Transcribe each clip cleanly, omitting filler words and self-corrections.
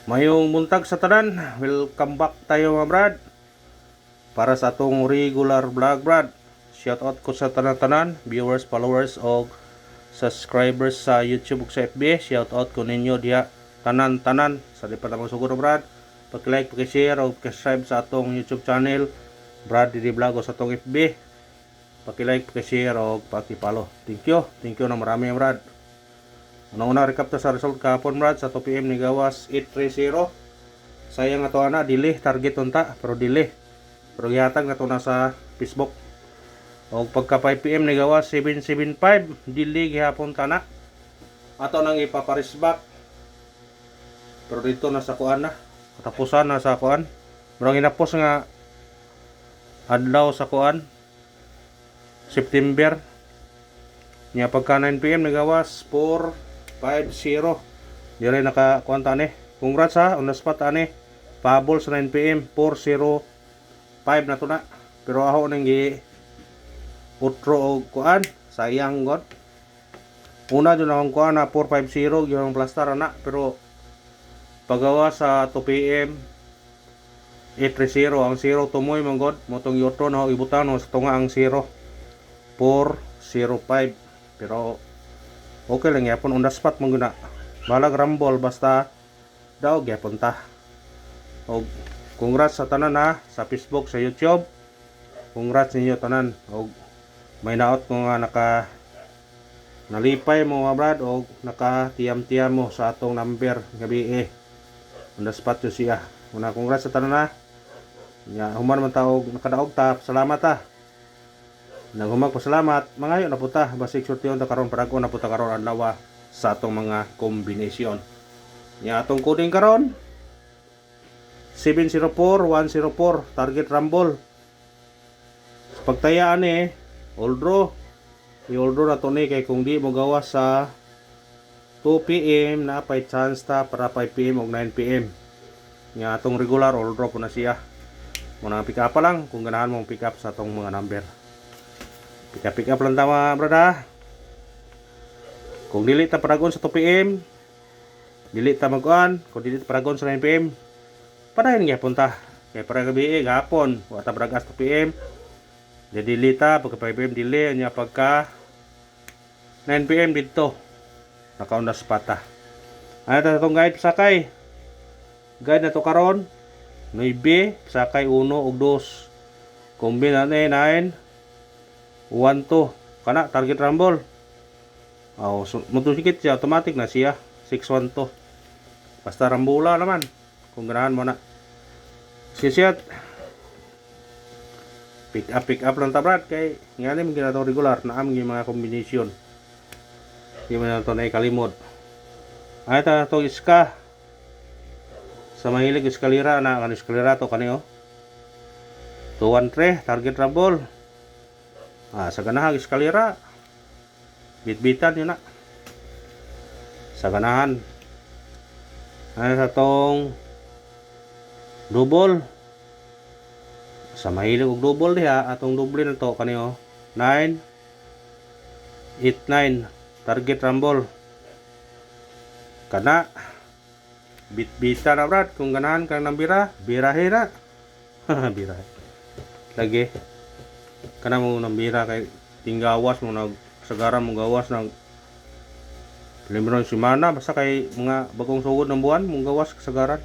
Mayong buntag sa tanan, welcome back tayo mga brad. Para sa atong regular vlog brad. Shout out ko sa tanan-tanan, viewers, followers o subscribers sa YouTube ug sa FB. Shout out ko ninyo diha tanan-tanan sa di pa namang suguro brad. Paki-like, paki-share o paki-subscribe sa atong YouTube channel Brad Didi Vlog o sa atong FB. Paki-like, paki-share o paki-follow. Thank you na marami brad. Una-una recap ta sa result kahapon brad sa 2 PM ni gawas 830. Sayang ato ana delay target unta pero delay. Pero gihatag nato na sa Facebook. O pagka 5 PM ni gawas 775 delay gihapon ta na. Ato nang ipaparisback. Pero dito na sa kuan na. Katapusan na sa kuan. Murang inapos nga adlaw sa kuan September. Nya pagka 9 PM ni gawas 450 dire nakakuan ta ni. Congrats ha, on the spot ani. Pabol sa 9 PM 405 na to na. Pero ako nang gi utro og kuan, sayang god. Una jud akong kuan na 450 gyud ang plaster na, pero pagawa sa 2 PM 830 ang 0 tumoy man god. Motong yutro na ako ibutan sa tunga ang 0 405. Pero okay lang yapon on the spot mong guna. Balag rumble basta daw gyapon ta. Og congrats sa tanan ha, sa Facebook, sa YouTube. Congrats ninyo tanan. Og may naot mo nga nalipay mo mga brad og nakatiyam-tiyam mo sa atong number gabi on the spot yo siya. Una congrats sa tanan ha. Nya human man ta og nakadaog ta. Salamat ha. Naghumag pasalamat, mangayo na puta, basig sortiyon ta karon paragon na puta karon adlaw sa atong mga kombinasyon. Nya atong coding karon 704104 target rumble. Pagtayaan ni all draw. I-all draw na to ni kay kung di mo gawas sa 2 PM na pay chance ta para 5 PM ug 9 PM. Nya atong regular all draw po na siya. Muna pick up pa lang kung ganahan mong pick up sa atong mga number. Pick up lang tama brada. Kung dili ta paragon sa 2 PM, dili ta magkuan. Kung dili ta paragon sa 9 PM, padayon gyapon ta. Kay para gabi gahapon, wa ta paragas 2 PM. Jadi dili ta pagka 5 PM dili nya pagka 9 PM dito. Nakaunda sa pata. Ano ta tong guide sakay? Guide na to karon 9 sakay 1 ug 2. Kombina ni 9 1-2 kana target rumble. So, motosikit siya automatic na siya 6-1-2. Basta rambula naman kung ganahan mo na. Siya pick up lang tabrad kay ngani mga ginato regular na aming mga kombinasyon. Di man nato na ikalimod. Ay ta to iska. Sa mahilig eskalera na kan eskalera to kani 2-1-3 target rumble. Sa ganahan eskalera bitbitan yun na sa ganahan. Sa tong double sa mahilig og double diha atong double na to kaniyo 9 8-9 target rumble kana bitbita na brad kung ganahan kang nambira birahe na birahe lagi kana mo nambira kay tinggawas mo nag sagaran mo gawas ng librong semana basta kay mga bagong sugod ng buwan mong gawas kasagaran.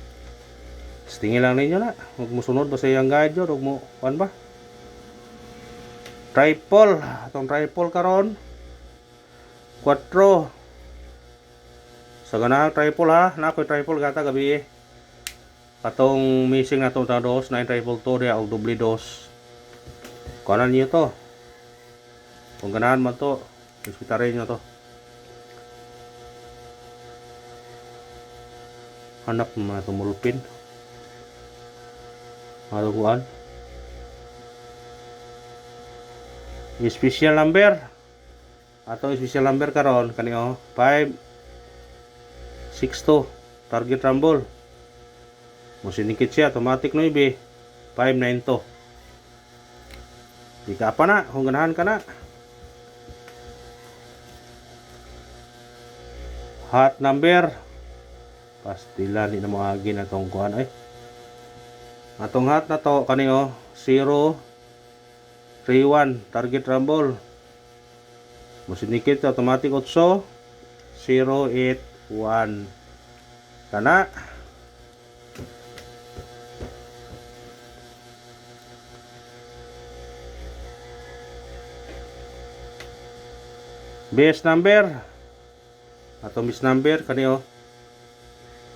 Tingin lang ninyo na huwag mo sunod basta yung guide yun huwag mo kuan ba triple atong triple karon 4 sa ganang triple ha na ako'y triple gata gabi atong missing na itong 2 9 triple 2 diya o doble 2 kuanan niyo to kung ganahan man to hospitarin nyo to hanap mga tumulpin mga tuguan special number ato special number karon kaniyo 562 target rumble musinikit siya automatic no ibe 592 di ka pa na kung ganahan ka na. Hot number Pastila di na mo agi na tong kuan ay. Atong hat na to kaniyo 031 target rumble. Musinikit automatic 8 081 kana. Base number atong base number kaniyo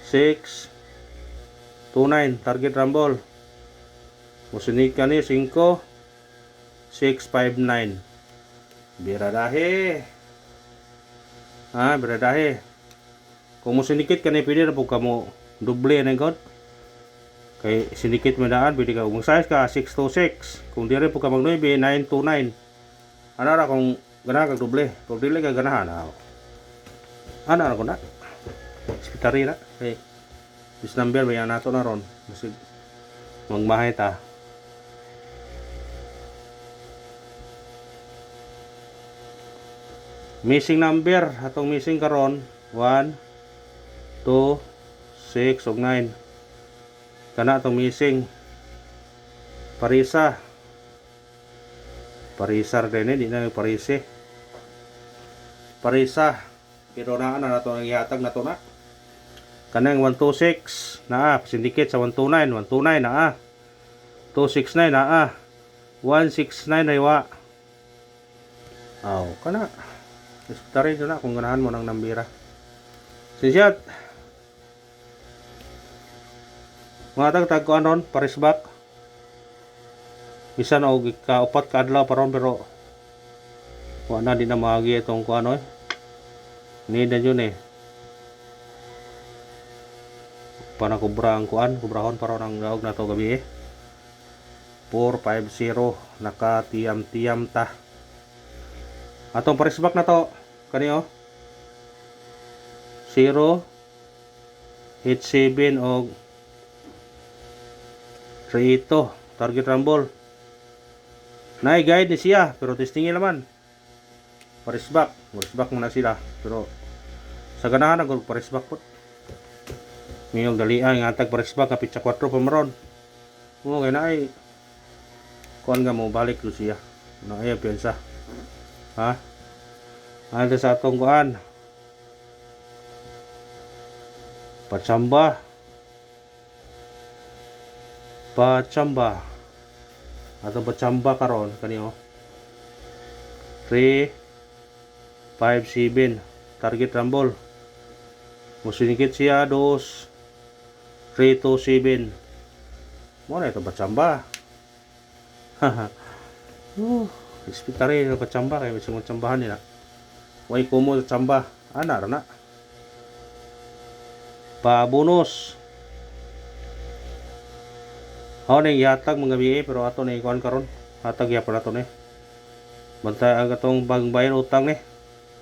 629 target rumble. Musinik kaniyo 5 659 biradahe. Biradahe. Kung mo sinikit ka na pwede na po ka mo doble na god. Kay sinikit mo daan, pwede ka kung size ka 626. Kung di rin po ka mag 9, 929. Ano na kung ganahan kag doble. Kung dili ka ganahan. Ano na ko na. Hospitary na. Kay this number may nato na ron. Masig magmahay ta. Missing number atong missing karon 1 2 6 ug 9 kana atong missing parisa din di na parise parisa pero na nato ang ihatag nato na kanang 126 naa syndicate sa 129 naa 269 naa 169 aywa kana Hospitary na kung ganahan mo ng nambira. Sinsyat. Mga tagkuan ron, parisbak. Bisan o kaupat ka adlaw pa ron pero wala din na maagi itong kuan oy. Need na yun Panakubra ang kuan, kubrahon pa ron ang daog na to gabi 450 nakatiyam-tiyam ta. Atong parisbak na to kaniyo 0 H7 og 38 target rumble. Nay guide ni siya pero testingin naman. Parisbak mo na sila pero sa ganahan ang parisbak po. Ngayong dalian nga tag parisbak kapit sa 4 pa maron. Mo kay naay kuan nga mo balik ko siya. Naay piyansa. Ada sa atong kuan Pachamba atau Pachamba karon kaniyo 357 target rumble. Musinikit siya 2 327 mo na ito Pachamba. Hospitary na Pachamba kay bising tsambahan nila. Way kumo sa tsamba. Ana ra na. Pa bonus. Ning yatag mga biye pero ato na ikuan karon. Hatag ya para to ni. Bantay ang atong bagong bayan utang ni.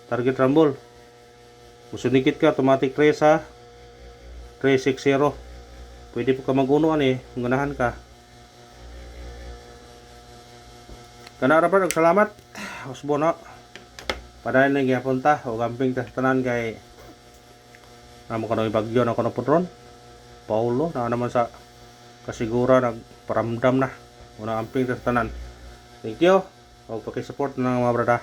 Target rumble. Musunikit ka automatic 3 sa 360. Pwede po ka mag-uno ani, kung ganahan ka. Kana ra pa salamat. Usbo na. Padayon na gyapon ta o gamping ta tanan kay namo kanoy bagyo na kono putron. Paulo na naman sa kasigura nagparamdam na. Una amping ta tanan. Thank you. Og paki-support ng mga brada.